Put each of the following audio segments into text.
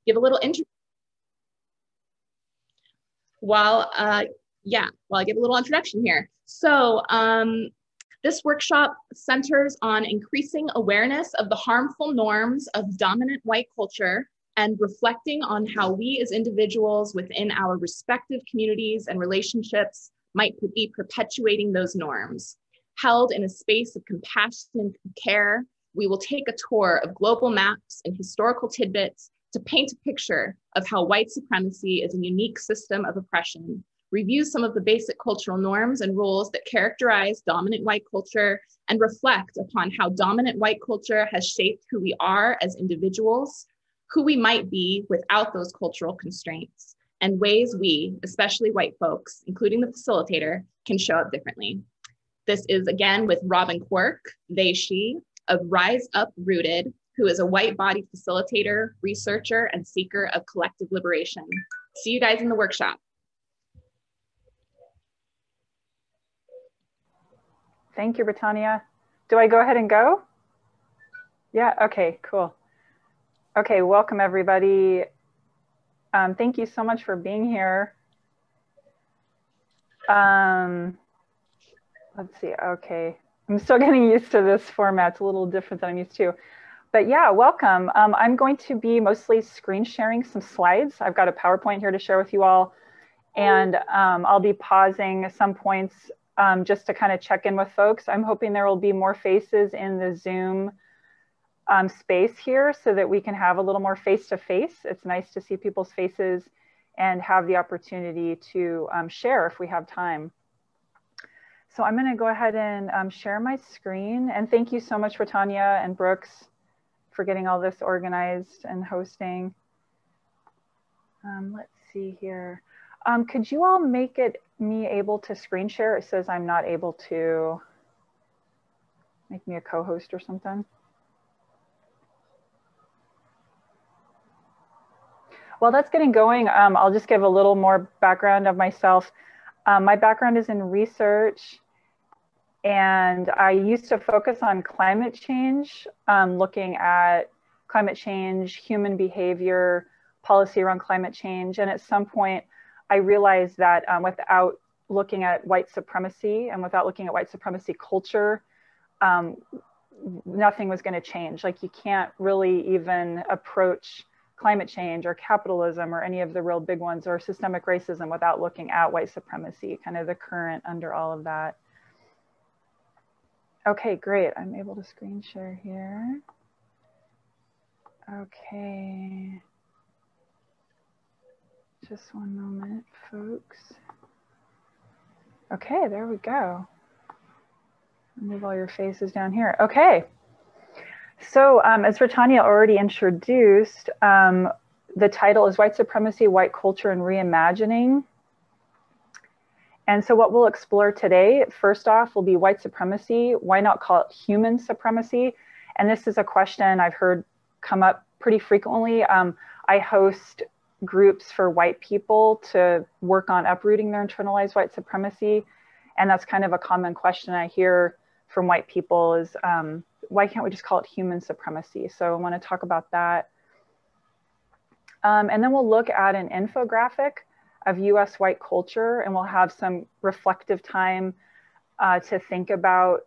give a little intro. While I give a little introduction here. So this workshop centers on increasing awareness of the harmful norms of dominant white culture and reflecting on how we as individuals within our respective communities and relationships might be perpetuating those norms. Held in a space of compassion and care, we will take a tour of global maps and historical tidbits to paint a picture of how white supremacy is a unique system of oppression, review some of the basic cultural norms and rules that characterize dominant white culture, and reflect upon how dominant white culture has shaped who we are as individuals, who we might be without those cultural constraints, and ways we, especially white folks, including the facilitator, can show up differently. This is again with Robin Quirke, they, she, of Rise Up Rooted, who is a white-bodied facilitator, researcher, and seeker of collective liberation. See you guys in the workshop. Thank you, Britannia. Do I go ahead and go? Yeah, okay, cool. Okay, welcome everybody. Thank you so much for being here. Let's see, okay. I'm still getting used to this format. It's a little different than I'm used to. But yeah, welcome. I'm going to be mostly screen sharing some slides. I've got a PowerPoint here to share with you all. And I'll be pausing some points just to kind of check in with folks. I'm hoping there will be more faces in the Zoom space here so that we can have a little more face-to-face. It's nice to see people's faces and have the opportunity to share if we have time. So I'm going to go ahead and share my screen. And thank you so much for Tanya and Brooks for getting all this organized and hosting. Let's see here. Could you all make me able to screen share? It says I'm not able to. Make me a co-host or something. While that's getting going, I'll just give a little more background of myself. My background is in research, and I used to focus on climate change, looking at climate change, human behavior, policy around climate change. And at some point, I realized that without looking at white supremacy and without looking at white supremacy culture, nothing was going to change. Like, you can't really even approach climate change or capitalism or any of the real big ones or systemic racism without looking at white supremacy, kind of the current under all of that. Okay, great. I'm able to screen share here. Okay. Just one moment, folks. Okay, there we go. Move all your faces down here. Okay. So as Britannia already introduced, the title is White Supremacy, White Culture, and Reimagining. And so what we'll explore today, first off, will be white supremacy. Why not call it human supremacy? And this is a question I've heard come up pretty frequently. I host groups for white people to work on uprooting their internalized white supremacy. And that's kind of a common question I hear from white people is, why can't we just call it human supremacy? So I want to talk about that. And then we'll look at an infographic of US white culture, and we'll have some reflective time to think about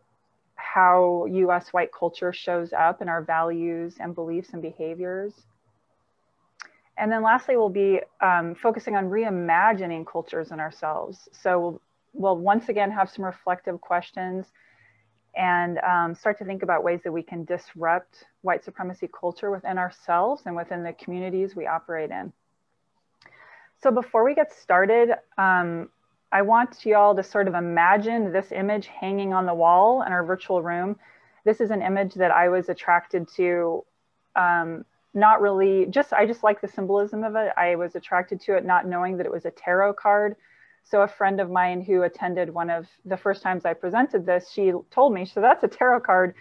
how US white culture shows up in our values and beliefs and behaviors. And then lastly, we'll be focusing on reimagining cultures in ourselves. So we'll once again have some reflective questions and start to think about ways that we can disrupt white supremacy culture within ourselves and within the communities we operate in. So before we get started, I want you all to sort of imagine this image hanging on the wall in our virtual room. This is an image that I was attracted to, not really, I just like the symbolism of it. I was attracted to it not knowing that it was a tarot card. So a friend of mine who attended one of the first times I presented this, she told me, so that's a tarot card.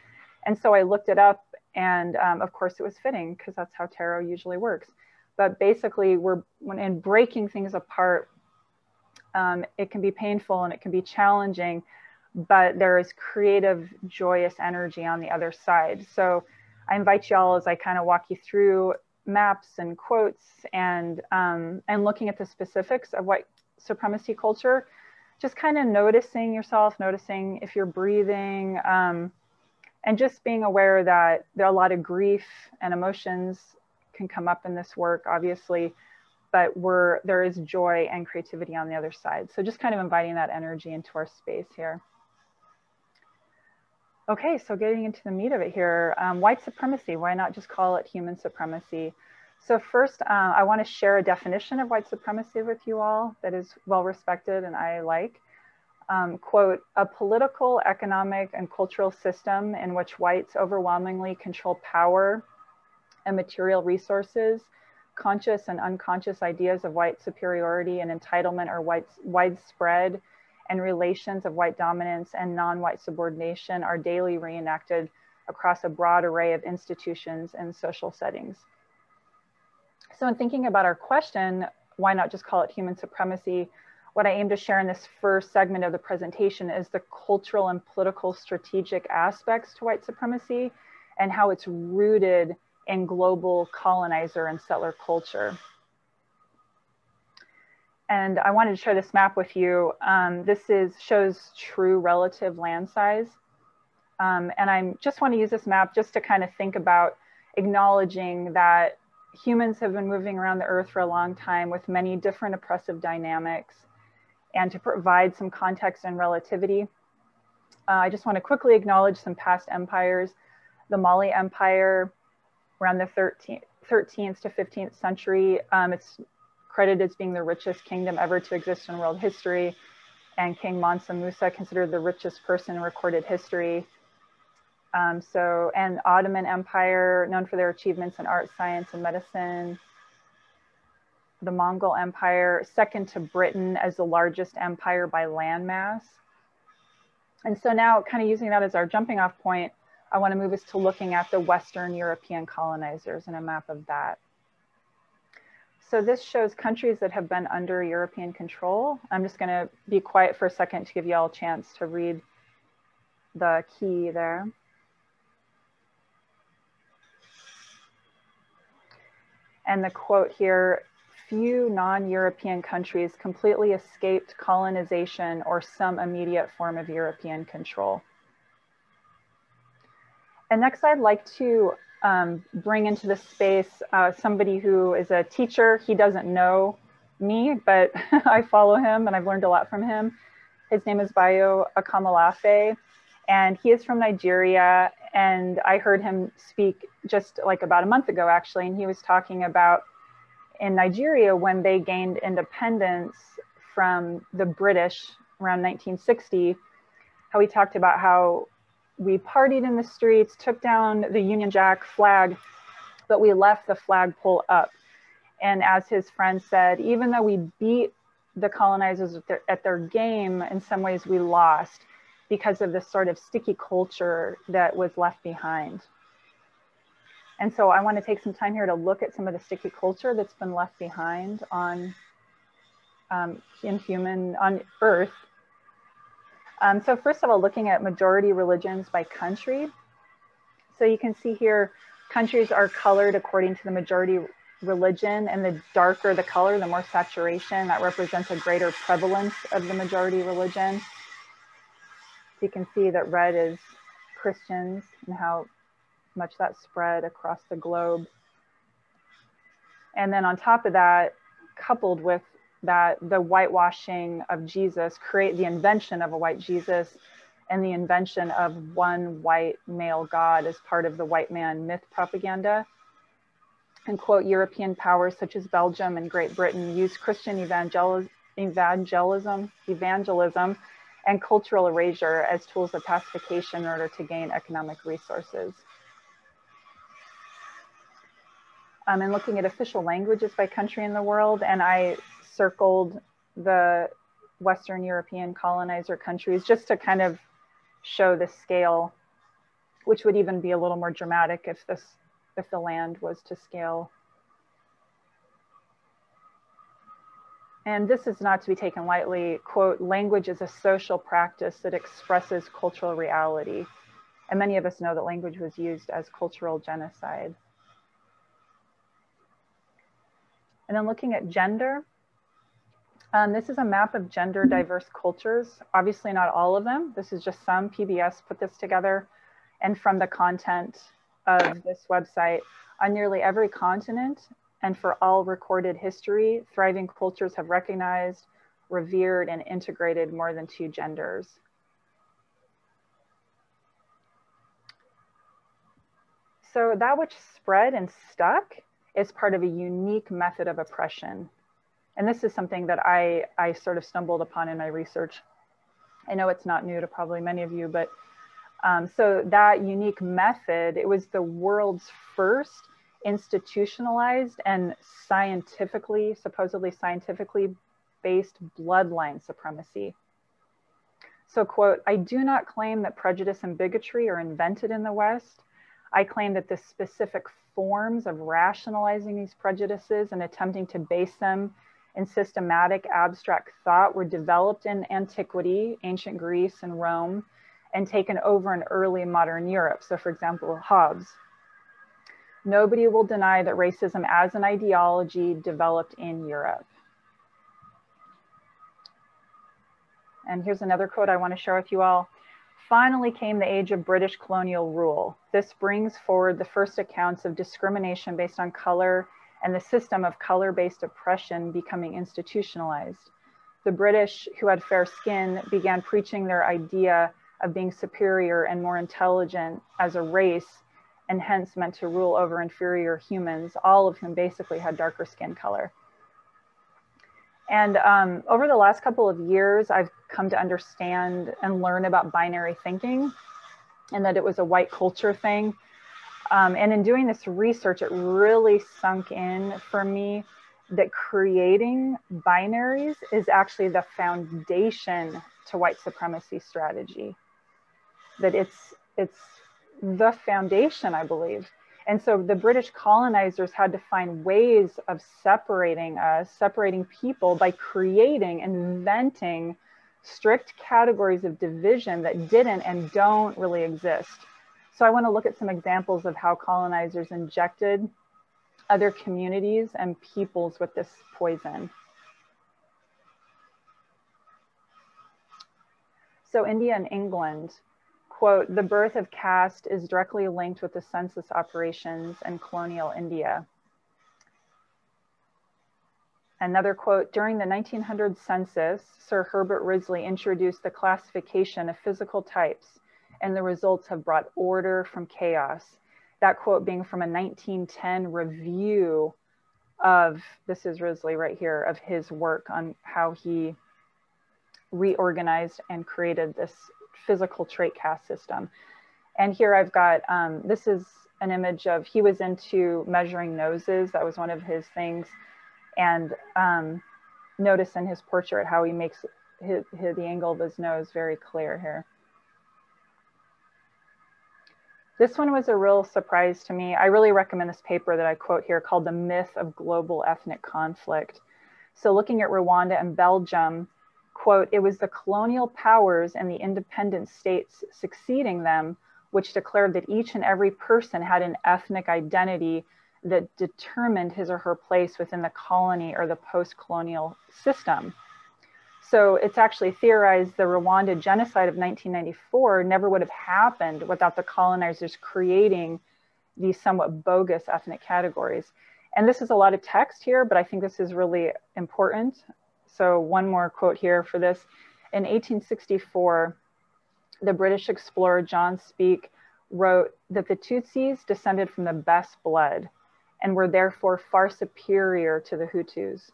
And so I looked it up, and of course it was fitting because that's how tarot usually works. But basically, when in breaking things apart, it can be painful and it can be challenging, but there is creative, joyous energy on the other side. So I invite y'all, as I kind of walk you through, maps and quotes and looking at the specifics of white supremacy culture, just kind of noticing yourself, noticing if you're breathing, and just being aware that there are a lot of grief and emotions can come up in this work, obviously, but there is joy and creativity on the other side. So just kind of inviting that energy into our space here. Okay, so getting into the meat of it here, white supremacy, why not just call it human supremacy? So first, I want to share a definition of white supremacy with you all that is well respected and I like. Quote, a political, economic, and cultural system in which whites overwhelmingly control power and material resources, conscious and unconscious ideas of white superiority and entitlement are widespread, and relations of white dominance and non-white subordination are daily reenacted across a broad array of institutions and social settings. So in thinking about our question, why not just call it human supremacy? What I aim to share in this first segment of the presentation is the cultural and political strategic aspects to white supremacy and how it's rooted in global colonizer and settler culture. And I wanted to share this map with you. This shows true relative land size. And I just want to use this map just to kind of think about acknowledging that humans have been moving around the earth for a long time with many different oppressive dynamics. And to provide some context and relativity, I just want to quickly acknowledge some past empires. The Mali Empire around the 13th to 15th century, it's credited as being the richest kingdom ever to exist in world history. And King Mansa Musa considered the richest person in recorded history. And Ottoman Empire, known for their achievements in art, science, and medicine. The Mongol Empire, second to Britain as the largest empire by landmass. And so now, kind of using that as our jumping off point, I want to move us to looking at the Western European colonizers and a map of that. So this shows countries that have been under European control. I'm just going to be quiet for a second to give you all a chance to read the key there. And the quote here, few non-European countries completely escaped colonization or some immediate form of European control. And next I'd like to bring into this space somebody who is a teacher. He doesn't know me, but I follow him and I've learned a lot from him. His name is Bayo Akamalafe, and he is from Nigeria. And I heard him speak just like about a month ago, actually, and he was talking about in Nigeria when they gained independence from the British around 1960, how he talked about how we partied in the streets, took down the Union Jack flag, but we left the flagpole up. And as his friend said, even though we beat the colonizers at their game, in some ways we lost because of this sort of sticky culture that was left behind. And so I want to take some time here to look at some of the sticky culture that's been left behind on Earth. So first of all, looking at majority religions by country. So you can see here, countries are colored according to the majority religion, and the darker the color, the more saturation. That represents a greater prevalence of the majority religion. So you can see that red is Christians and how much that spread across the globe. And then on top of that, coupled with that, the whitewashing of Jesus, create the invention of a white Jesus and the invention of one white male God as part of the white man myth propaganda. And quote, European powers such as Belgium and Great Britain use Christian evangelism and cultural erasure as tools of pacification in order to gain economic resources. And looking at official languages by country in the world, and I circled the Western European colonizer countries just to kind of show the scale, which would even be a little more dramatic if the land was to scale. And this is not to be taken lightly. Quote, language is a social practice that expresses cultural reality. And many of us know that language was used as cultural genocide. And then looking at gender, this is a map of gender diverse cultures. Obviously not all of them. This is just some. PBS put this together. And from the content of this website, on nearly every continent and for all recorded history, thriving cultures have recognized, revered, and integrated more than 2 genders. So that which spread and stuck is part of a unique method of oppression. And this is something that I sort of stumbled upon in my research. I know it's not new to probably many of you, but so that unique method, it was the world's first institutionalized and scientifically, supposedly scientifically based bloodline supremacy. So quote, "I do not claim that prejudice and bigotry are invented in the West. I claim that the specific forms of rationalizing these prejudices and attempting to base them in systematic abstract thought were developed in antiquity, ancient Greece and Rome, and taken over in early modern Europe." So for example, Hobbes. "Nobody will deny that racism as an ideology developed in Europe." And here's another quote I want to share with you all. "Finally came the age of British colonial rule. This brings forward the first accounts of discrimination based on color and the system of color-based oppression becoming institutionalized. The British, who had fair skin, began preaching their idea of being superior and more intelligent as a race, and hence meant to rule over inferior humans, all of whom basically had darker skin color." And over the last couple of years, I've come to understand and learn about binary thinking, and that it was a white culture thing. And in doing this research, it really sunk in for me that creating binaries is actually the foundation to white supremacy strategy. That it's the foundation, I believe. And so the British colonizers had to find ways of separating us, separating people by creating, inventing strict categories of division that didn't and don't really exist. So I want to look at some examples of how colonizers injected other communities and peoples with this poison. So India and England, quote, "The birth of caste is directly linked with the census operations in colonial India." Another quote, "During the 1900 census, Sir Herbert Risley introduced the classification of physical types, and the results have brought order from chaos." That quote being from a 1910 review of, this is Risley right here, of his work on how he reorganized and created this physical trait caste system. And here I've got, this is an image of, he was into measuring noses. That was one of his things. And notice in his portrait how he makes the angle of his nose very clear here. This one was a real surprise to me. I really recommend this paper that I quote here called "The Myth of Global Ethnic Conflict." So looking at Rwanda and Belgium, quote, "It was the colonial powers and the independent states succeeding them which declared that each and every person had an ethnic identity that determined his or her place within the colony or the post-colonial system." So it's actually theorized the Rwanda genocide of 1994 never would have happened without the colonizers creating these somewhat bogus ethnic categories. And this is a lot of text here, but I think this is really important. So one more quote here for this. In 1864, the British explorer John Speke wrote that the Tutsis descended from the best blood and were therefore far superior to the Hutus.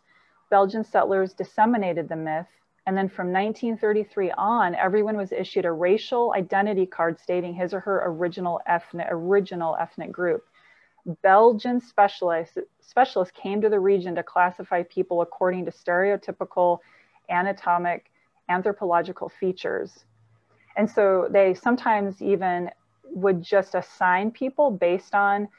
Belgian settlers disseminated the myth, and then from 1933 on, everyone was issued a racial identity card stating his or her original ethnic group. Belgian specialists came to the region to classify people according to stereotypical anatomic anthropological features. And so they sometimes even would just assign people based on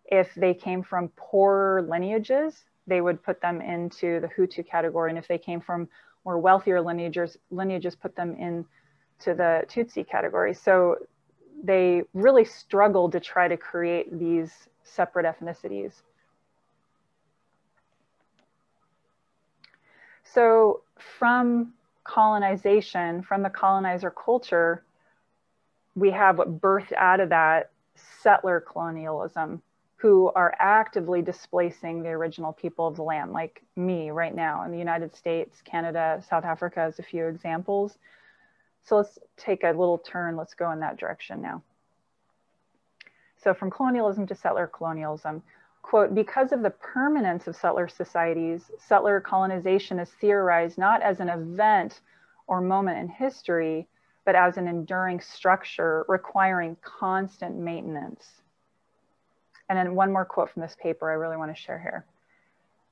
if they came from poorer lineages, they would put them into the Hutu category. And if they came from more wealthier lineages put them into the Tutsi category. So they really struggled to try to create these separate ethnicities. So from colonization, from the colonizer culture, we have what birthed out of that settler colonialism, who are actively displacing the original people of the land, like me right now in the United States, Canada, South Africa as a few examples. So let's take a little turn. Let's go in that direction now. So from colonialism to settler colonialism, quote, because of the permanence of settler societies, settler colonization is theorized not as an event or moment in history, but as an enduring structure requiring constant maintenance. And then one more quote from this paper I really want to share here.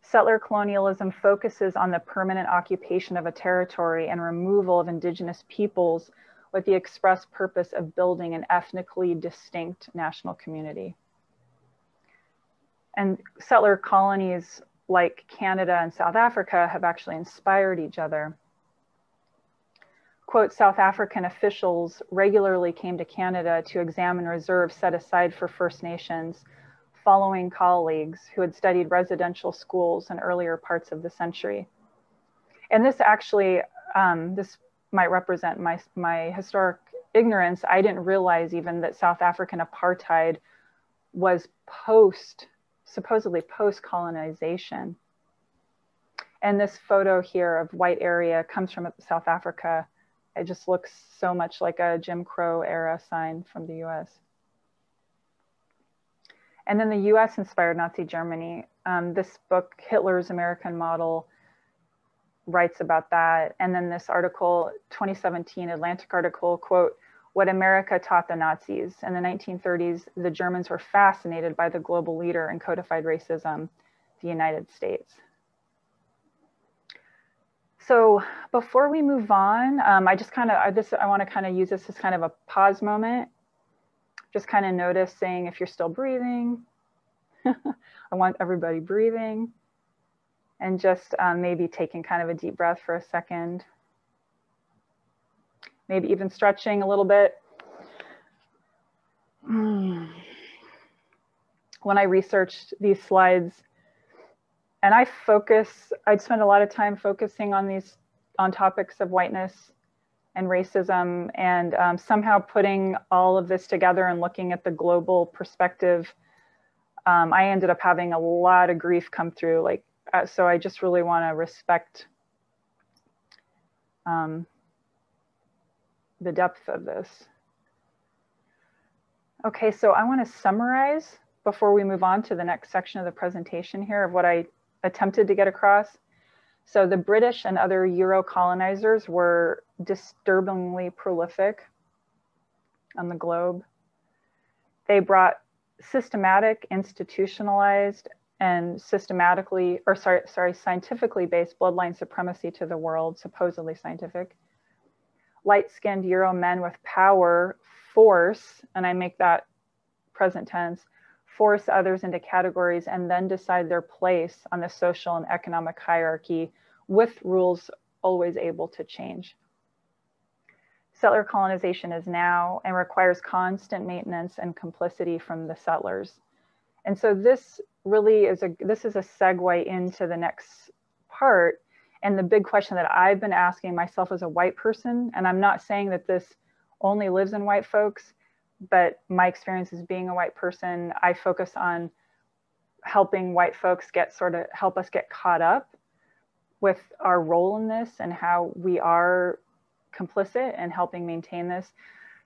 Settler colonialism focuses on the permanent occupation of a territory and removal of indigenous peoples with the express purpose of building an ethnically distinct national community. And settler colonies like Canada and South Africa have actually inspired each other. Quote, South African officials regularly came to Canada to examine reserves set aside for First Nations, following colleagues who had studied residential schools in earlier parts of the century. And this actually, this might represent my historic ignorance. I didn't realize even that South African apartheid was supposedly post-colonization. And this photo here of white area comes from South Africa. It just looks so much like a Jim Crow era sign from the US. And then the US inspired Nazi Germany. This book, Hitler's American Model, writes about that. And then this article, 2017 Atlantic article, quote, what America taught the Nazis. In the 1930s, the Germans were fascinated by the global leader in codified racism, the United States. So before we move on, I want to kind of use this as kind of a pause moment. Just kind of noticing if you're still breathing. I want everybody breathing. And just maybe taking kind of a deep breath for a second. Maybe even stretching a little bit. When I researched these slides, and I'd spend a lot of time focusing on topics of whiteness and racism, and somehow putting all of this together and looking at the global perspective, I ended up having a lot of grief come through. So I just really want to respect the depth of this. Okay, so I want to summarize before we move on to the next section of the presentation here of what I attempted to get across. So the British and other Euro colonizers were disturbingly prolific on the globe. They brought systematic, institutionalized, and scientifically based bloodline supremacy to the world, supposedly scientific. Light-skinned Euro men with power force, and I make that present tense, force others into categories and then decide their place on the social and economic hierarchy with rules always able to change. Settler colonization is now and requires constant maintenance and complicity from the settlers. And so this really is a segue into the next part. And the big question that I've been asking myself as a white person, and I'm not saying that this only lives in white folks, but my experience as being a white person, I focus on helping white folks help us get caught up with our role in this and how we are complicit in helping maintain this.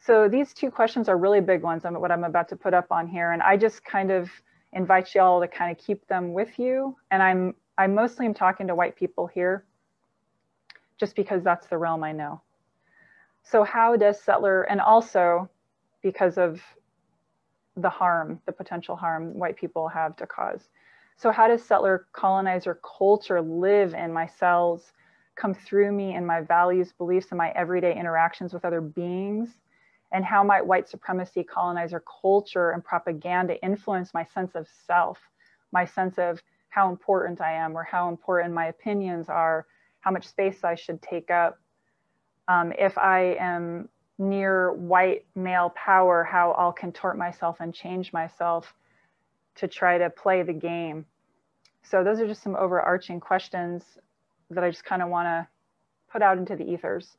So these two questions are really big ones, what I'm about to put up on here. And I just kind of invite you all to kind of keep them with you. And I mostly am talking to white people here, just because that's the realm I know. So how does settler, and also because of the potential harm white people have to cause. So how does settler colonizer culture live in my cells, come through me in my values, beliefs, and my everyday interactions with other beings? And how might white supremacy colonizer culture and propaganda influence my sense of self, my sense of how important I am or how important my opinions are, how much space I should take up? If I am near white male power, how I'll contort myself and change myself to try to play the game. So those are just some overarching questions that I just kind of want to put out into the ethers.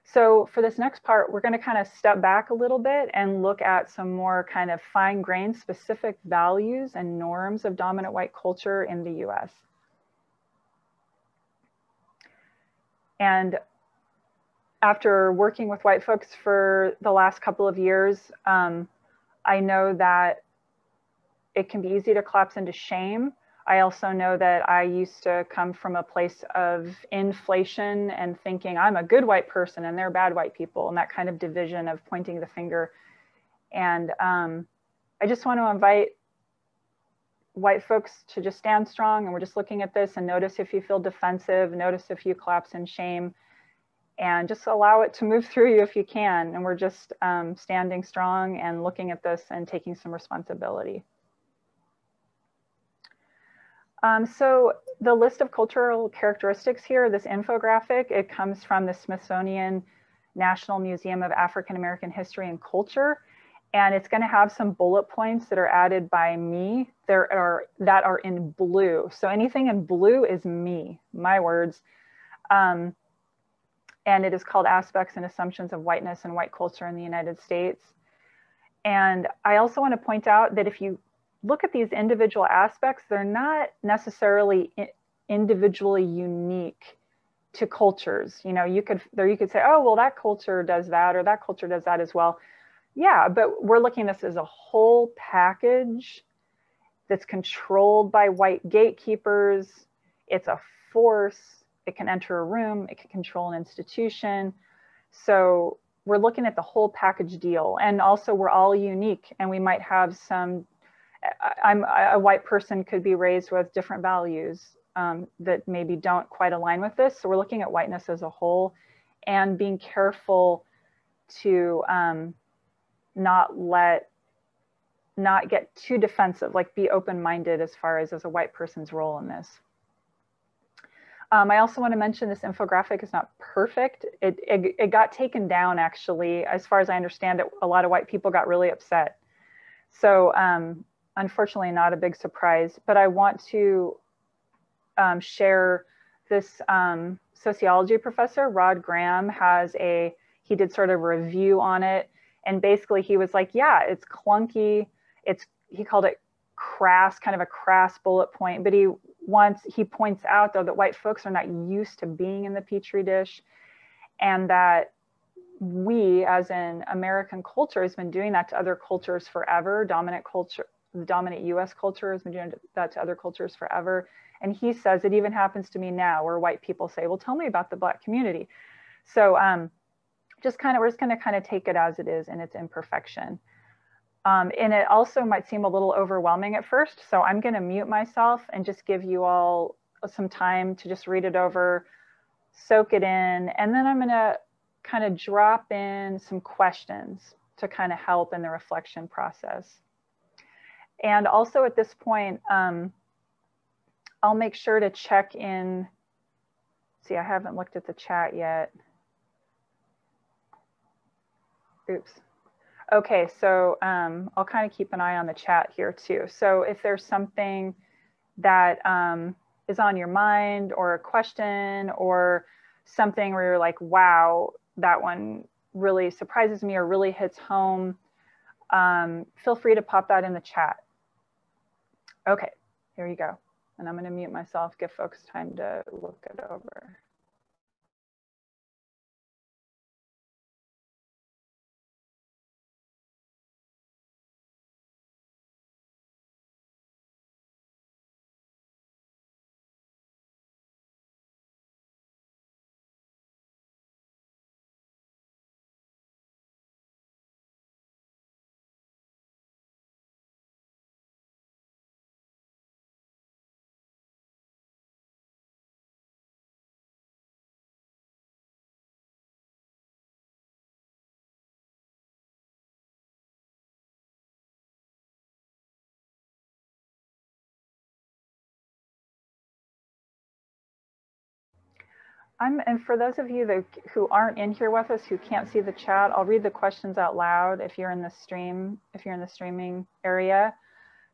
So for this next part, we're going to kind of step back a little bit and look at some more kind of fine-grained specific values and norms of dominant white culture in the US. And after working with white folks for the last couple of years, I know that it can be easy to collapse into shame. I also know that I used to come from a place of inflation and thinking I'm a good white person and they're bad white people, and that kind of division of pointing the finger. And I just want to invite white folks to just stand strong, and we're just looking at this, and notice if you feel defensive, notice if you collapse in shame, and just allow it to move through you if you can. And we're just standing strong and looking at this and taking some responsibility. So the list of cultural characteristics here, this infographic, it comes from the Smithsonian National Museum of African American History and Culture. And it's going to have some bullet points that are added by me that are in blue. So anything in blue is me, my words. And it is called Aspects and Assumptions of Whiteness and White Culture in the United States. And I also want to point out that if you look at these individual aspects, they're not necessarily individually unique to cultures. You know, you could say, oh, well, that culture does that, or that culture does that as well. Yeah, but we're looking at this as a whole package that's controlled by white gatekeepers. It's a force. It can enter a room. It can control an institution. So we're looking at the whole package deal. And also we're all unique, and we might have some, a white person could be raised with different values that maybe don't quite align with this. So we're looking at whiteness as a whole and being careful to not get too defensive, like be open-minded as far as a white person's role in this. I also want to mention this infographic is not perfect. It got taken down, actually. As far as I understand it, a lot of white people got really upset. So unfortunately, not a big surprise, but I want to share this sociology professor, Rod Graham, he did sort of a review on it. And basically he was like, yeah, it's clunky. He called it crass, kind of a crass bullet point, but he points out though that white folks are not used to being in the Petri dish, and that we as an American culture has been doing that to other cultures forever. Dominant US culture has been doing that to other cultures forever. And he says it even happens to me now, where white people say, well, tell me about the Black community. So we're just going to take it as it is in its imperfection. And it also might seem a little overwhelming at first. So I'm going to mute myself and just give you all some time to just read it over, soak it in. And then I'm going to kind of drop in some questions to kind of help in the reflection process. And also at this point, I'll make sure to check in. See, I haven't looked at the chat yet. Oops. Okay, so I'll kind of keep an eye on the chat here too. So if there's something that is on your mind, or a question, or something where you're like, wow, that one really surprises me or really hits home, feel free to pop that in the chat. Okay, here you go. And I'm going to mute myself, give folks time to look it over. And for those of you who aren't in here with us, who can't see the chat, I'll read the questions out loud if you're in the streaming area.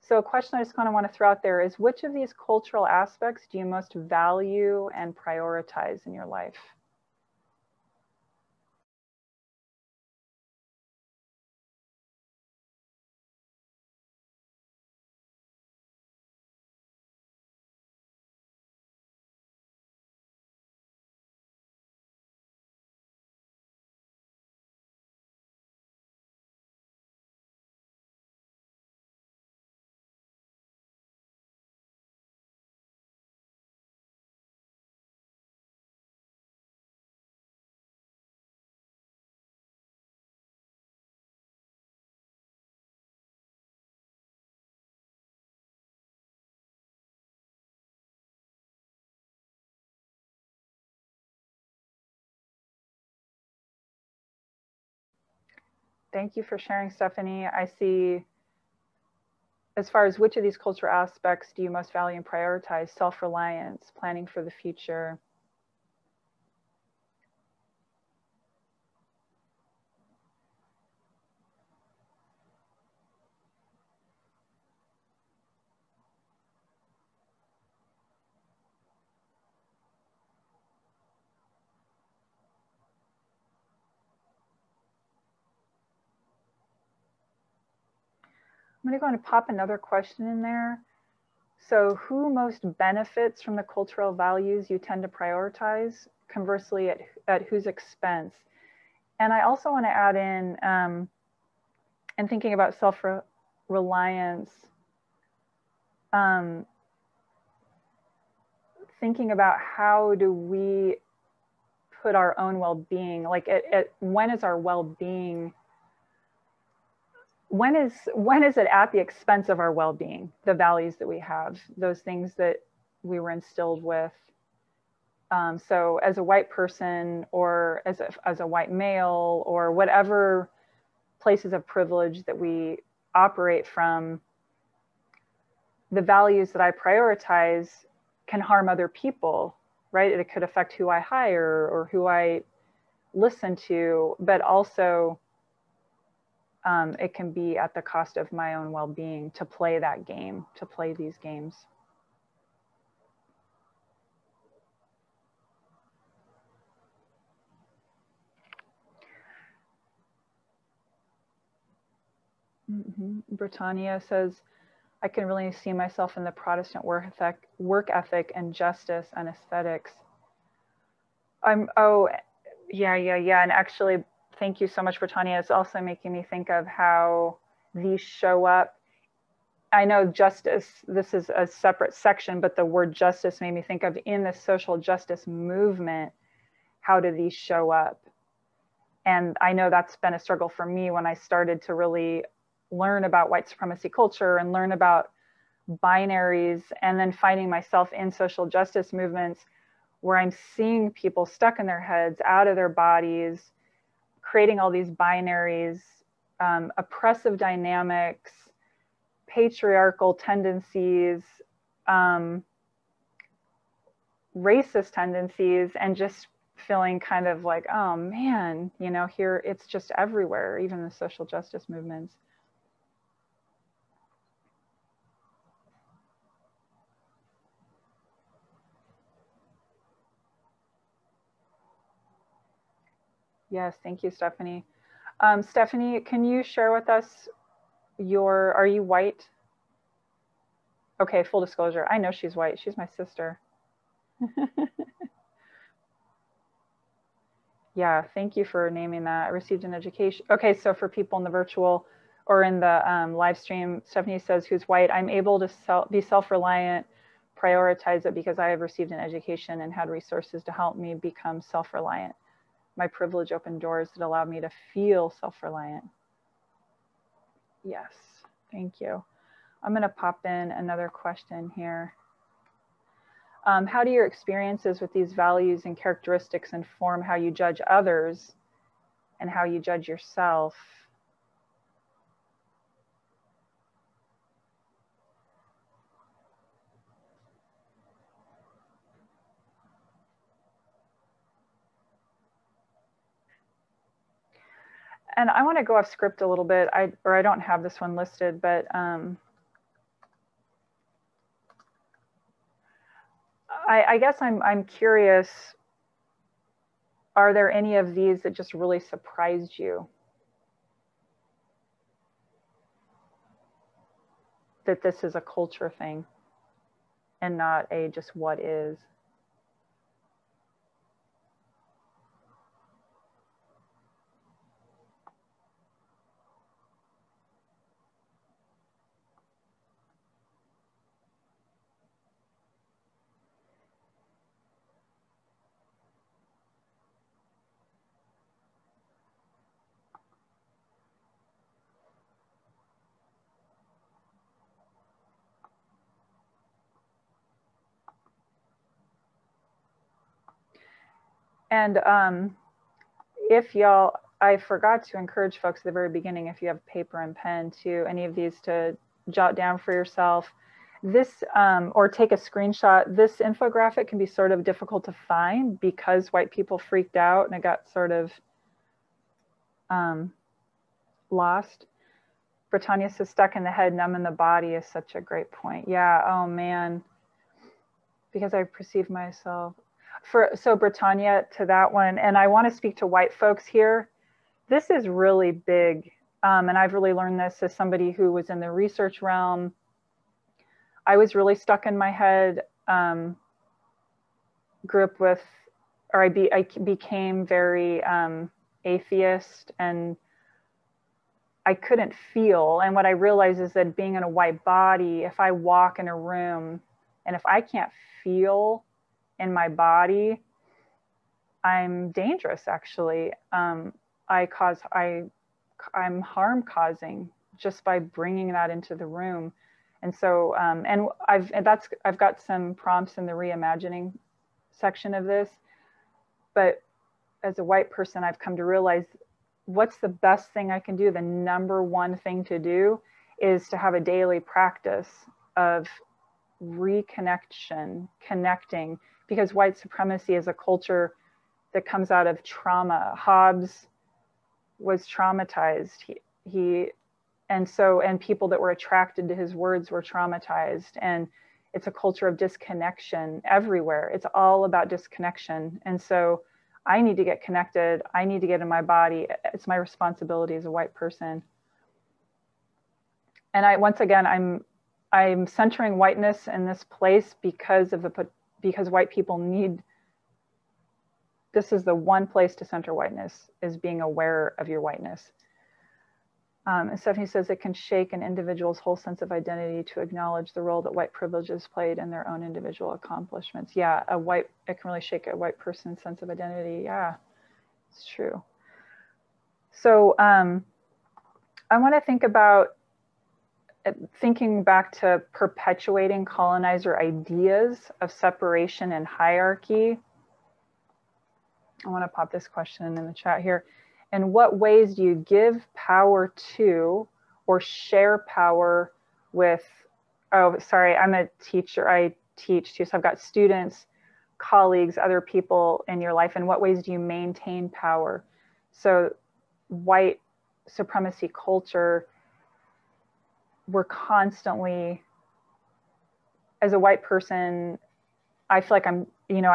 So a question I just kind of want to throw out there is, which of these cultural aspects do you most value and prioritize in your life? Thank you for sharing, Stephanie. I see, as far as which of these cultural aspects do you most value and prioritize? Self-reliance, planning for the future. I'm going to go and pop another question in there. So who most benefits from the cultural values you tend to prioritize? Conversely, at whose expense? And I also want to add in, and thinking about self-reliance, thinking about how do we put our own well-being, like when is our well-being, when is it at the expense of our well-being, the values that we have, those things that we were instilled with. So as a white person, or as a white male, or whatever places of privilege that we operate from, the values that I prioritize can harm other people, right? It could affect who I hire or who I listen to, but also it can be at the cost of my own well-being to play that game, to play these games. Britannia says, I can really see myself in the Protestant work ethic and justice and aesthetics. Oh, yeah. And actually, thank you so much, Britannia. It's also making me think of how these show up. I know justice, this is a separate section, but the word justice made me think of, in the social justice movement, how do these show up? And I know that's been a struggle for me when I started to really learn about white supremacy culture and learn about binaries, and then finding myself in social justice movements where I'm seeing people stuck in their heads, out of their bodies, creating all these binaries, oppressive dynamics, patriarchal tendencies, racist tendencies, and just feeling kind of like, oh man, you know, here it's just everywhere, even the social justice movements. Yes, thank you, Stephanie. Stephanie, can you share with us are you white? Okay, full disclosure, I know she's white. She's my sister. Yeah, thank you for naming that. I received an education. Okay, so for people in the virtual or in the live stream, Stephanie says, who's white, I'm able to be self-reliant, prioritize it because I have received an education and had resources to help me become self-reliant. My privilege opened doors that allowed me to feel self-reliant. Yes, thank you. I'm going to pop in another question here. How do your experiences with these values and characteristics inform how you judge others and how you judge yourself? And I want to go off script a little bit. I don't have this one listed, but I guess I'm curious, are there any of these that just really surprised you? That this is a culture thing and not a just what is? And if y'all, I forgot to encourage folks at the very beginning, if you have paper and pen, to any of these to jot down for yourself. This, or take a screenshot. This infographic can be sort of difficult to find because white people freaked out and it got sort of lost. Britannia says stuck in the head, numb in the body is such a great point. Yeah, oh man, because I perceive myself. So Britannia, to that one, and I want to speak to white folks here. This is really big, and I've really learned this as somebody who was in the research realm. I was really stuck in my head, grew up with, or I became very atheist, and I couldn't feel. And what I realized is that being in a white body, if I walk in a room and if I can't feel in my body, I'm dangerous actually. I'm harm causing just by bringing that into the room. And so, I've got some prompts in the reimagining section of this, but as a white person, I've come to realize what's the best thing I can do? The number one thing to do is to have a daily practice of reconnection, connecting, because white supremacy is a culture that comes out of trauma. Hobbes was traumatized. And people that were attracted to his words were traumatized. And it's a culture of disconnection everywhere. It's all about disconnection. And so I need to get connected. I need to get in my body. It's my responsibility as a white person. And once again, I'm centering whiteness in this place because white people need, this is the one place to center whiteness, is being aware of your whiteness. And Stephanie says it can shake an individual's whole sense of identity to acknowledge the role that white privilege has played in their own individual accomplishments. Yeah, it can really shake a white person's sense of identity. Yeah, it's true. So I want to think about thinking back to perpetuating colonizer ideas of separation and hierarchy. I want to pop this question in the chat here. In what ways do you give power to or share power with, oh, sorry, I'm a teacher, I teach too, so I've got students, colleagues, other people in your life. In what ways do you maintain power? So white supremacy culture, we're constantly, as a white person, I feel like I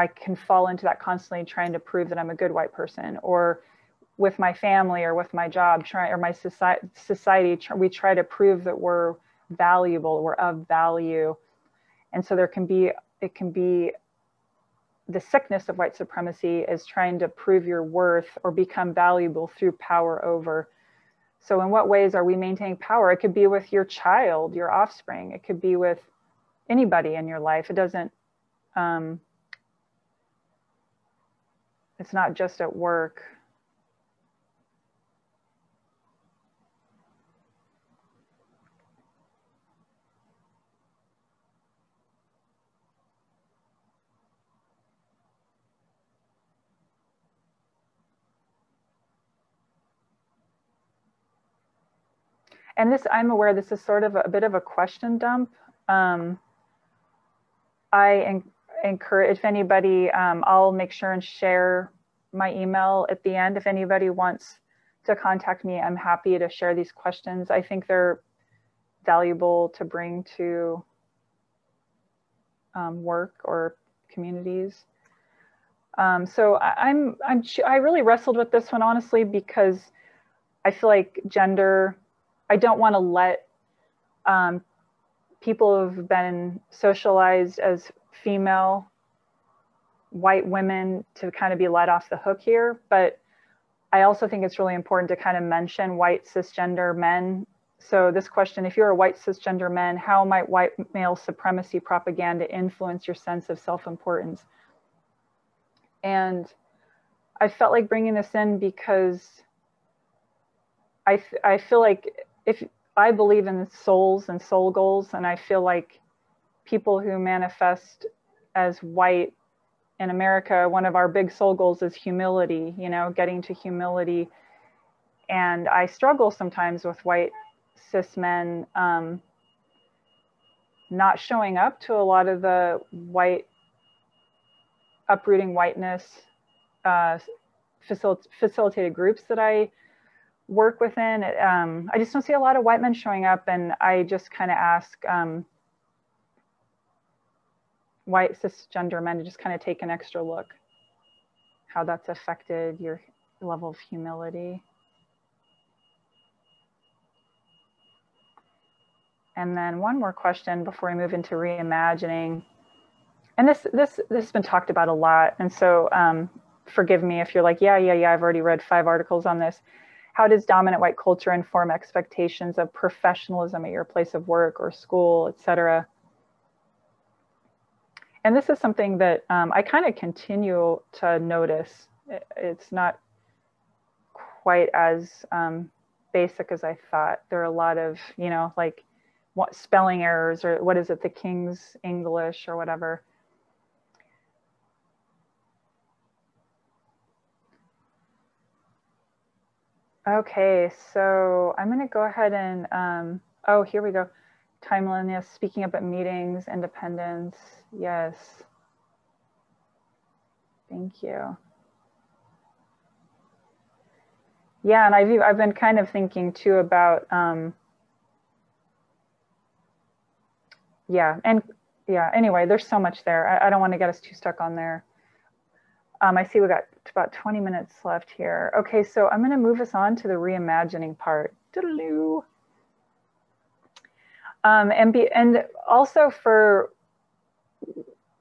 can fall into that constantly trying to prove that I'm a good white person, or with my family or with my job, or my society, we try to prove that we're valuable, we're of value. And so it can be the sickness of white supremacy is trying to prove your worth or become valuable through power over. So in what ways are we maintaining power? It could be with your child, your offspring. It could be with anybody in your life. It doesn't, it's not just at work. And this, I'm aware this is sort of a bit of a question dump. I encourage, if anybody, I'll make sure and share my email at the end. If anybody wants to contact me, I'm happy to share these questions. I think they're valuable to bring to work or communities. So I really wrestled with this one, honestly, because I feel like gender, I don't want to let people who've been socialized as female white women to kind of be let off the hook here. But I also think it's really important to kind of mention white cisgender men. So this question, if you're a white cisgender man, how might white male supremacy propaganda influence your sense of self-importance? And I felt like bringing this in because I feel like if I believe in souls and soul goals, and I feel like people who manifest as white in America, one of our big soul goals is humility, you know, getting to humility. And I struggle sometimes with white cis men not showing up to a lot of the white, uprooting whiteness facilitated groups that I work within. I just don't see a lot of white men showing up, and I just kind of ask white cisgender men to just kind of take an extra look, how that's affected your level of humility. And then one more question before we move into reimagining. And this has been talked about a lot. And so forgive me if you're like, yeah, I've already read 5 articles on this. How does dominant white culture inform expectations of professionalism at your place of work or school, et cetera? And this is something that I kind of continue to notice. It's not quite as basic as I thought. There are a lot of, you know, like what spelling errors, or what is it, the King's English or whatever. Okay, so I'm going to go ahead and, oh, here we go. Timeliness, speaking up at meetings, independence. Yes. Thank you. Yeah, and I've been kind of thinking too about, anyway, there's so much there. I don't want to get us too stuck on there. I see we got about 20 minutes left here. Okay, so I'm going to move us on to the reimagining part. And also for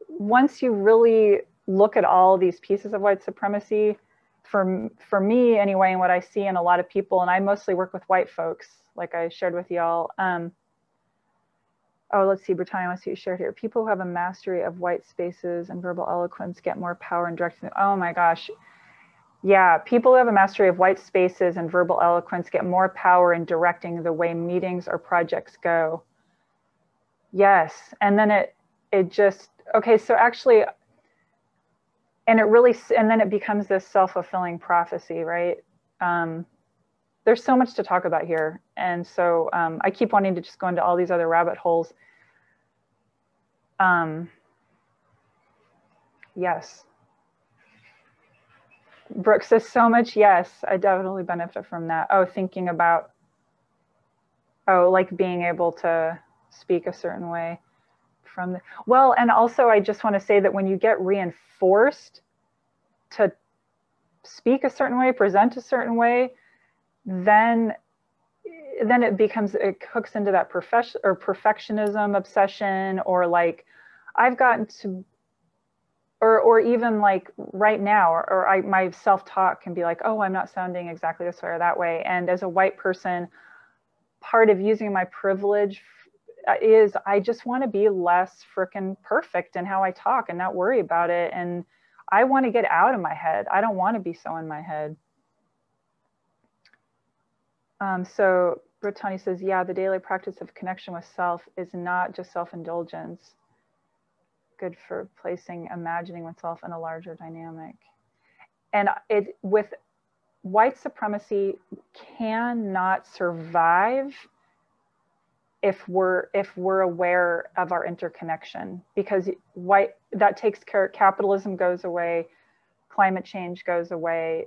once you really look at all these pieces of white supremacy, for me anyway, and what I see in a lot of people, and I mostly work with white folks, like I shared with y'all. Oh, let's see, Britannia, let's see what you shared here. People who have a mastery of white spaces and verbal eloquence get more power in directing. Oh my gosh. Yeah, people who have a mastery of white spaces and verbal eloquence get more power in directing the way meetings or projects go. Yes, and then it just, okay, so actually, and then it becomes this self-fulfilling prophecy, right? There's so much to talk about here. And so I keep wanting to just go into all these other rabbit holes. Yes. Brooke says so much. Yes, I definitely benefit from that. Oh, thinking about, like being able to speak a certain way from the, well, and also I just want to say that when you get reinforced to speak a certain way, present a certain way, then it hooks into that perfectionism obsession, or like I've gotten to, or even like right now, my self-talk can be like, oh, I'm not sounding exactly this way or that way. And as a white person, part of using my privilege is I just want to be less freaking perfect in how I talk and not worry about it. And I want to get out of my head. I don't want to be so in my head. So Brittany says, yeah, the daily practice of connection with self is not just self-indulgence. Good for placing, imagining oneself in a larger dynamic. And with white supremacy cannot survive if we're aware of our interconnection, because that takes care, capitalism goes away, climate change goes away,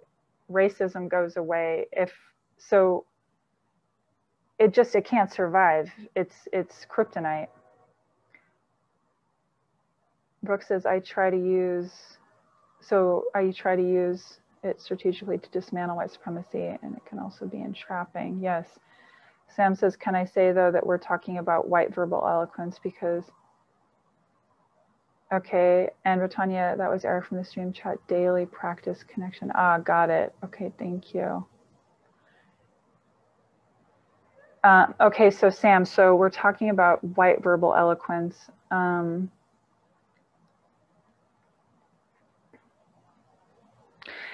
racism goes away. It can't survive. It's kryptonite. Brooke says, I try to use it strategically to dismantle white supremacy, and it can also be entrapping. Yes. Sam says, can I say though that we're talking about white verbal eloquence because, okay, and Britannia, that was Eric from the stream chat, daily practice connection. Ah, got it. Okay, thank you. Okay, so Sam, so we're talking about white verbal eloquence.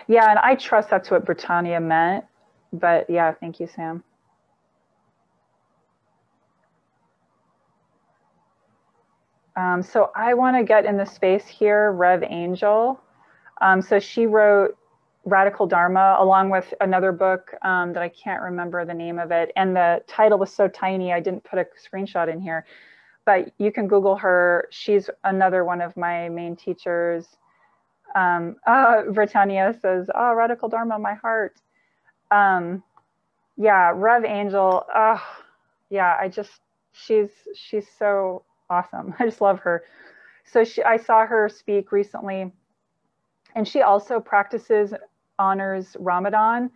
Yeah, and I trust that's what Britannia meant, but yeah, thank you, Sam. So I want to get in the space here, Rev Angel. So she wrote Radical Dharma along with another book that I can't remember the name of it. And the title was so tiny, I didn't put a screenshot in here, but you can Google her. She's another one of my main teachers. Britannia says, oh, Radical Dharma, my heart. Yeah, Rev Angel. Yeah, she's so awesome. I just love her. So I saw her speak recently, and she also honors Ramadan.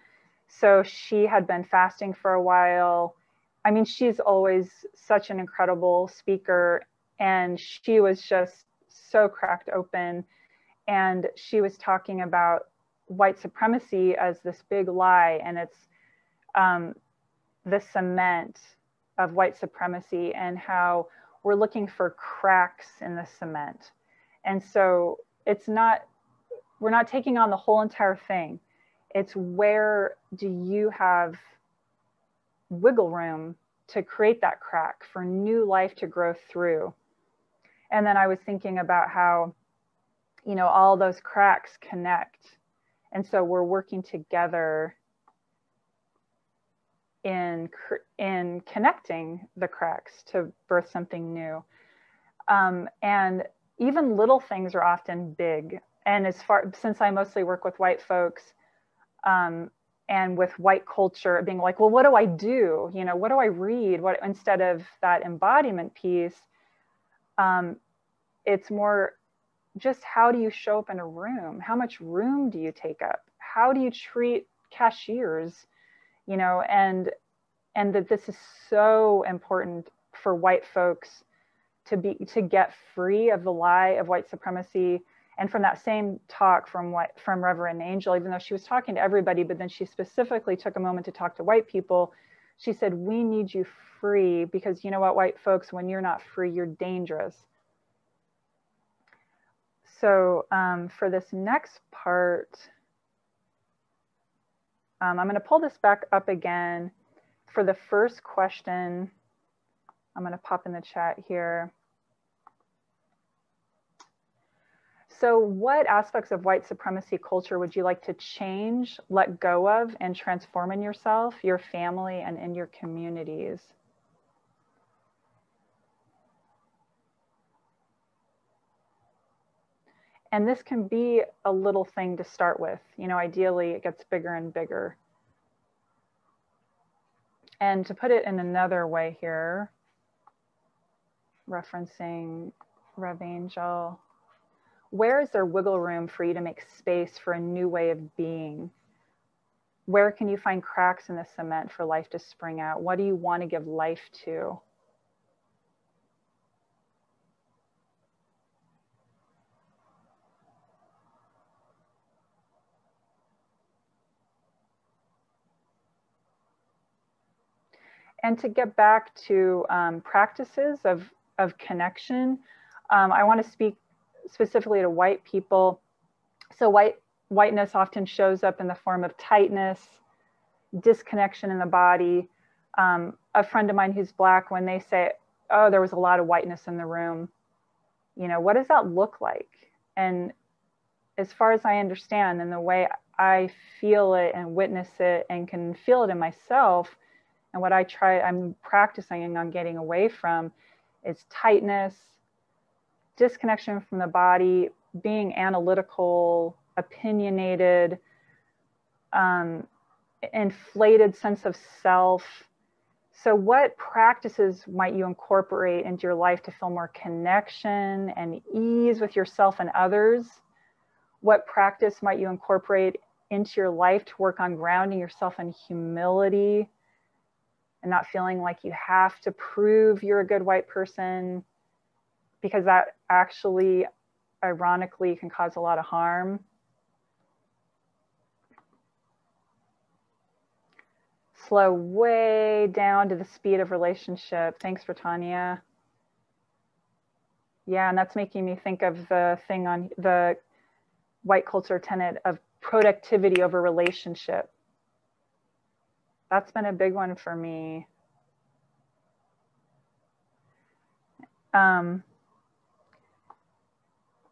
So she had been fasting for a while. I mean, she's always such an incredible speaker, and she was just so cracked open. And she was talking about white supremacy as this big lie, and it's the cement of white supremacy and how we're looking for cracks in the cement. And so we're not taking on the whole entire thing. It's where do you have wiggle room to create that crack for new life to grow through. And then I was thinking about how, you know, all those cracks connect. And so we're working together in connecting the cracks to birth something new. And even little things are often big. And since I mostly work with white folks and with white culture, being like, well, what do I do? You know, what do I read? Instead of that embodiment piece, it's more just how do you show up in a room? How much room do you take up? How do you treat cashiers? You know, and that this is so important for white folks to get free of the lie of white supremacy. And from that same talk from Reverend Angel, even though she was talking to everybody, but then she specifically took a moment to talk to white people, she said, we need you free because you know what, white folks, when you're not free, you're dangerous. So for this next part, I'm going to pull this back up again. For the first question, I'm going to pop in the chat here. So what aspects of white supremacy culture would you like to change, let go of, and transform in yourself, your family, and in your communities? And this can be a little thing to start with. You know, ideally it gets bigger and bigger. And to put it in another way here, referencing Rev Angel, where is there wiggle room for you to make space for a new way of being? Where can you find cracks in the cement for life to spring out? What do you want to give life to? And to get back to practices of connection, I want to speak specifically to white people. So whiteness often shows up in the form of tightness, disconnection in the body. A friend of mine who's Black, when they say, oh, there was a lot of whiteness in the room, you know, what does that look like? And as far as I understand, and the way I feel it and witness it and can feel it in myself, and what I'm practicing on getting away from is tightness, disconnection from the body, being analytical, opinionated, inflated sense of self, So what practices might you incorporate into your life to feel more connection and ease with yourself and others? What practice might you incorporate into your life to work on grounding yourself in humility and not feeling like you have to prove you're a good white person, because that actually, ironically, can cause a lot of harm? Slow way down to the speed of relationship. Thanks, Britannia. Yeah, and that's making me think of the thing on the white culture tenet of productivity over relationship. That's been a big one for me. And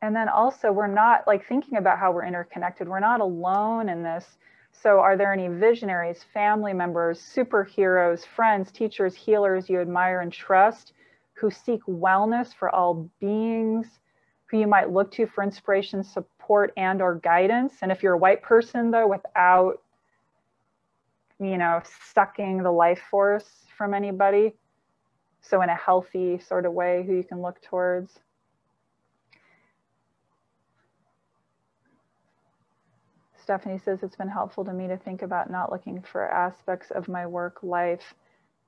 then also, we're not like thinking about how we're interconnected. We're not alone in this. So are there any visionaries, family members, superheroes, friends, teachers, healers you admire and trust who seek wellness for all beings, who you might look to for inspiration, support, and or guidance? And if you're a white person, though, without, you know, sucking the life force from anybody, so in a healthy sort of way, who you can look towards. Stephanie says, it's been helpful to me to think about not looking for aspects of my work life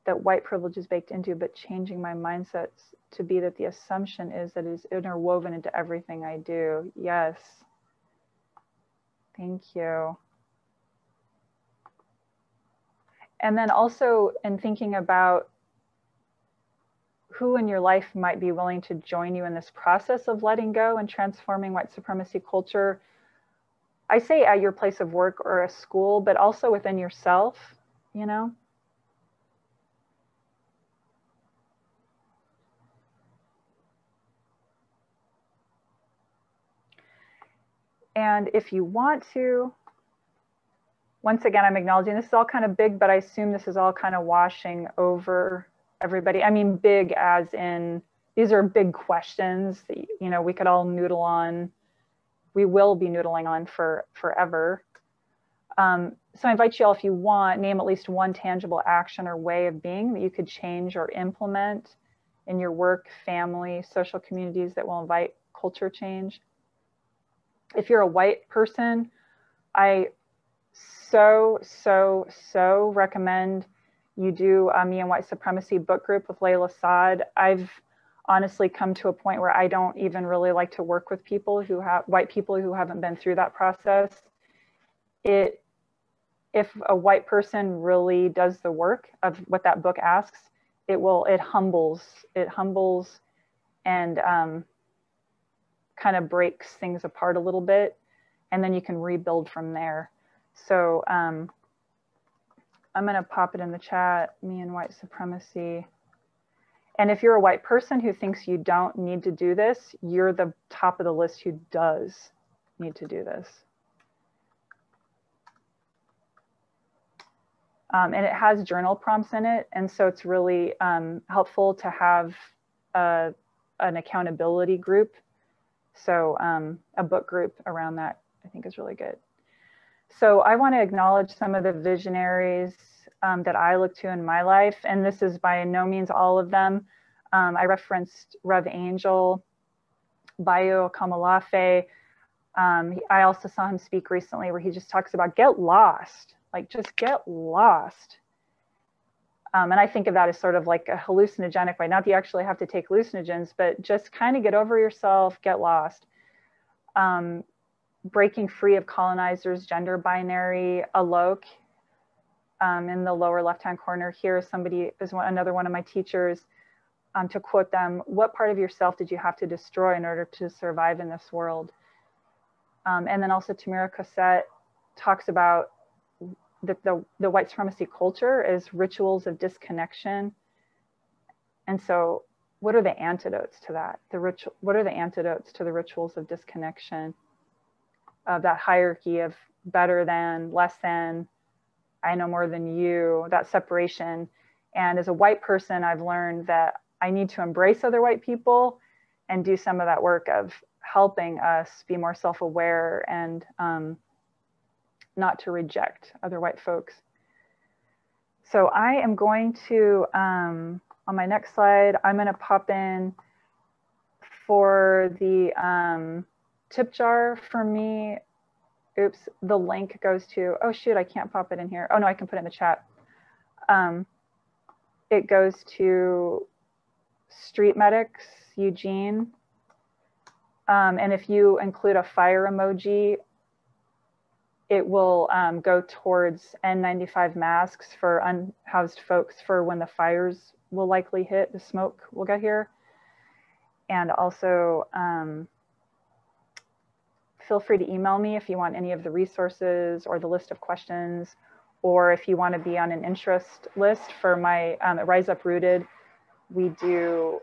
that white privilege is baked into, but changing my mindset to be that the assumption is that it is interwoven into everything I do. Yes. Thank you. And then also in thinking about who in your life might be willing to join you in this process of letting go and transforming white supremacy culture. I say at your place of work or a school, but also within yourself, you know? And if you want to, once again, I'm acknowledging this is all kind of big, but I assume this is all kind of washing over everybody. I mean, big as in, these are big questions that, you know, we could all noodle on. We will be noodling on for forever. So I invite you all, if you want, name at least one tangible action or way of being that you could change or implement in your work, family, social communities that will invite culture change. If you're a white person, I so recommend you do Me and White Supremacy book group with Layla Saad. I've honestly come to a point where I don't even really like to work with people who have white people who haven't been through that process. If a white person really does the work of what that book asks, it humbles and kind of breaks things apart a little bit, and then you can rebuild from there. So I'm going to pop it in the chat, Me and White Supremacy. And if you're a white person who thinks you don't need to do this, you're the top of the list who does need to do this. And it has journal prompts in it. And so it's really helpful to have an accountability group. So a book group around that, I think, is really good. So I want to acknowledge some of the visionaries that I look to in my life. And this is by no means all of them. I referenced Rev Angel, Bayo Kamalafe. I also saw him speak recently where he just talks about get lost. Like, just get lost. And I think of that as sort of like a hallucinogenic way. Not that you actually have to take hallucinogens, but just kind of get over yourself, get lost. Breaking free of colonizers, gender binary, Alok. In the lower left-hand corner here, somebody is another one of my teachers. To quote them, what part of yourself did you have to destroy in order to survive in this world? And then also Tamira Cosette talks about the white supremacy culture is rituals of disconnection. And so what are the antidotes to that? What are the antidotes to the rituals of disconnection, of that hierarchy of better than, less than, I know more than you, that separation? And as a white person, I've learned that I need to embrace other white people and do some of that work of helping us be more self-aware and not to reject other white folks. So I am going to, on my next slide, I'm going to pop in for the tip jar for me. Oops, the link goes to, oh shoot, I can't pop it in here. Oh no, I can put it in the chat. It goes to Street Medics, Eugene. And if you include a fire emoji, it will go towards N95 masks for unhoused folks for when the fires will likely hit, the smoke will get here. And also feel free to email me if you want any of the resources or the list of questions, or if you want to be on an interest list for my Rise Up Rooted. We do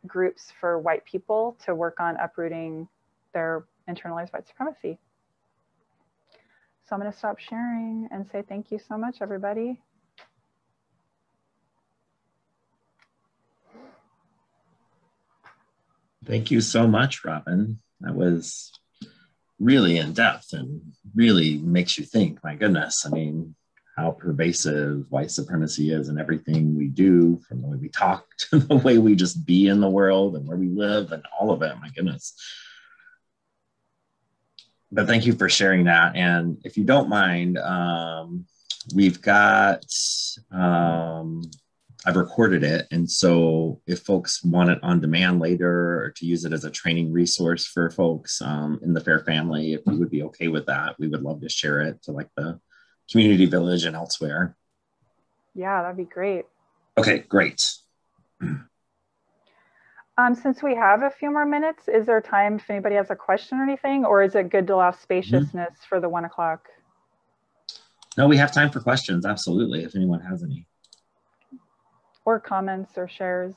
groups for white people to work on uprooting their internalized white supremacy. So I'm going to stop sharing and say thank you so much, everybody. Thank you so much, Robin. That was really in depth and really makes you think, my goodness, I mean, how pervasive white supremacy is in everything we do, from the way we talk to the way we just be in the world and where we live and all of it, my goodness. But thank you for sharing that. And if you don't mind, we've got, I've recorded it. And so if folks want it on demand later or to use it as a training resource for folks in the FAIR family, if you would be okay with that, we would love to share it to like the community village and elsewhere. Yeah, that'd be great. Okay, great. Since we have a few more minutes, is there time if anybody has a question or anything, or is it good to allow spaciousness for the 1 o'clock? No, we have time for questions, absolutely, if anyone has any. Or comments or shares.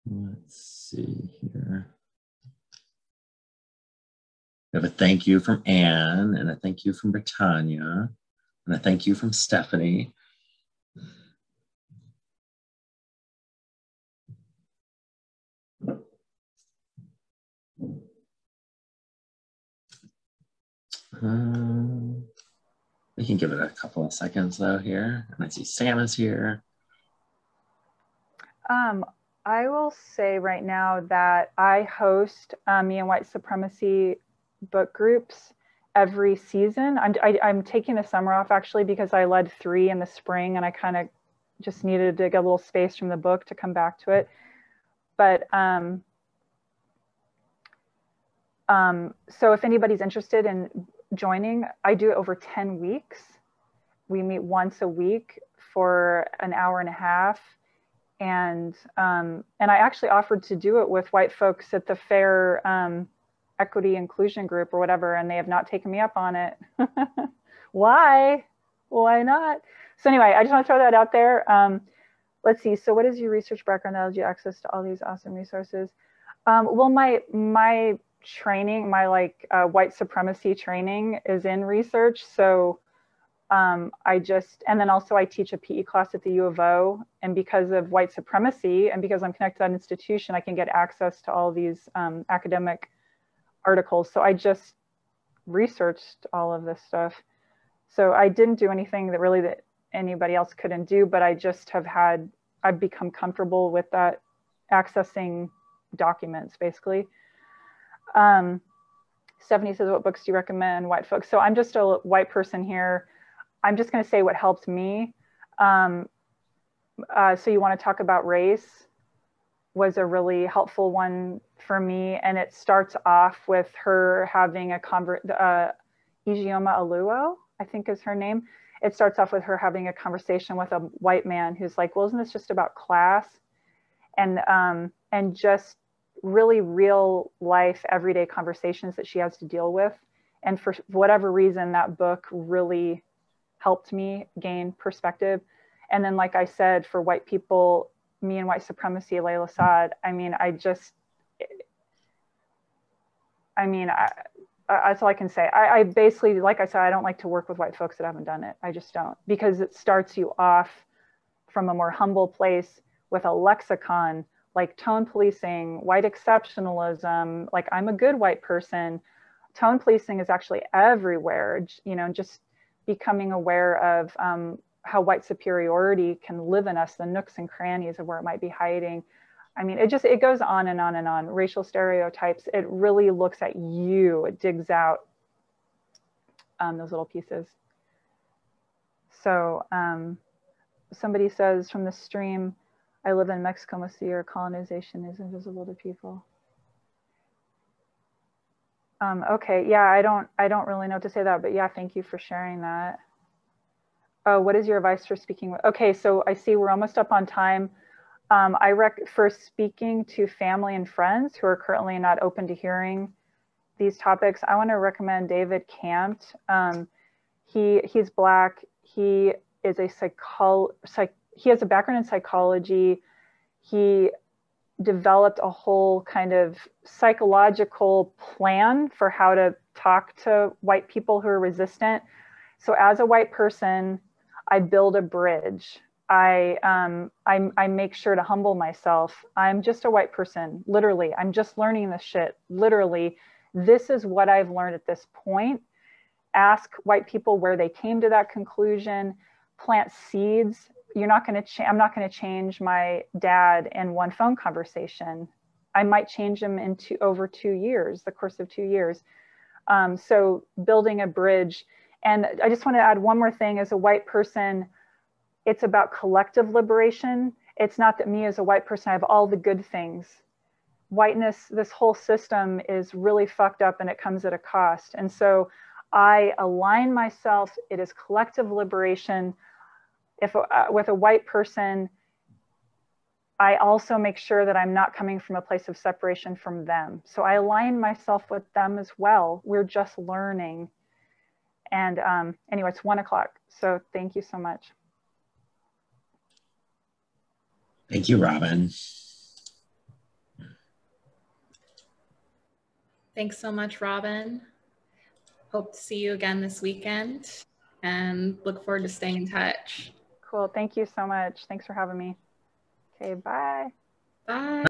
Let's see here. We have a thank you from Anne, and a thank you from Britannia, and a thank you from Stephanie. We can give it a couple of seconds though here. And I see Sam is here. I will say right now that I host Me and White Supremacy book groups every season. I'm taking the summer off actually because I led 3 in the spring and I kind of just needed to get a little space from the book to come back to it. But so if anybody's interested in joining, I do it over 10 weeks. We meet once a week for an hour and a half. And I actually offered to do it with white folks at the FAIR Equity Inclusion Group or whatever, and they have not taken me up on it. Why? Why not? So anyway, I just want to throw that out there. Let's see. So what is your research background that allows you access to all these awesome resources? Well, my training, my white supremacy training is in research. So and then also I teach a PE class at the U of O, and because of white supremacy and because I'm connected to that institution, I can get access to all these academic articles. So I just researched all of this stuff. So I didn't do anything that anybody else couldn't do, but I just I've become comfortable with that, accessing documents basically. Stephanie says, what books do you recommend, white folks? So I'm just a white person here. I'm just going to say what helped me. So you want to talk about race was a really helpful one for me. And it starts off with her having Ijeoma Aluo, I think is her name. It starts off with her having a conversation with a white man who's like, well, isn't this just about class? And just really real life, everyday conversations that she has to deal with. And for whatever reason, that book really helped me gain perspective. And then, like I said, for white people, Me and White Supremacy, Layla Saad, that's all I can say. I basically, like I said, I don't like to work with white folks that haven't done it. I just don't, because it starts you off from a more humble place with a lexicon like tone policing, white exceptionalism, like I'm a good white person. Tone policing is actually everywhere, you know, just becoming aware of how white superiority can live in us, the nooks and crannies of where it might be hiding. I mean, it goes on and on and on. Racial stereotypes, it really looks at you, it digs out those little pieces. So somebody says from the stream, I live in Mexico, most of your colonization is invisible to people. Okay, yeah, I don't really know what to say that, but yeah, thank you for sharing that. Oh, what is your advice for speaking with? Okay, so I see we're almost up on time. For speaking to family and friends who are currently not open to hearing these topics, I want to recommend David Kant. He's Black. He is he has a background in psychology. He developed a whole kind of psychological plan for how to talk to white people who are resistant. So as a white person, I build a bridge. I make sure to humble myself. I'm just a white person, literally. I'm just learning this shit, literally. This is what I've learned at this point. Ask white people where they came to that conclusion. Plant seeds. I'm not going to change my dad in one phone conversation. I might change him over 2 years, the course of 2 years. So building a bridge. And I just want to add one more thing. As a white person, it's about collective liberation. It's not that me as a white person, I have all the good things. Whiteness, this whole system is really fucked up and it comes at a cost. And so I align myself, it is collective liberation. With a white person, I also make sure that I'm not coming from a place of separation from them. So I align myself with them as well. We're just learning. And anyway, it's 1 o'clock. So thank you so much. Thank you, Robin. Thanks so much, Robin. Hope to see you again this weekend and look forward to staying in touch. Cool. Thank you so much. Thanks for having me. Okay, bye. Bye.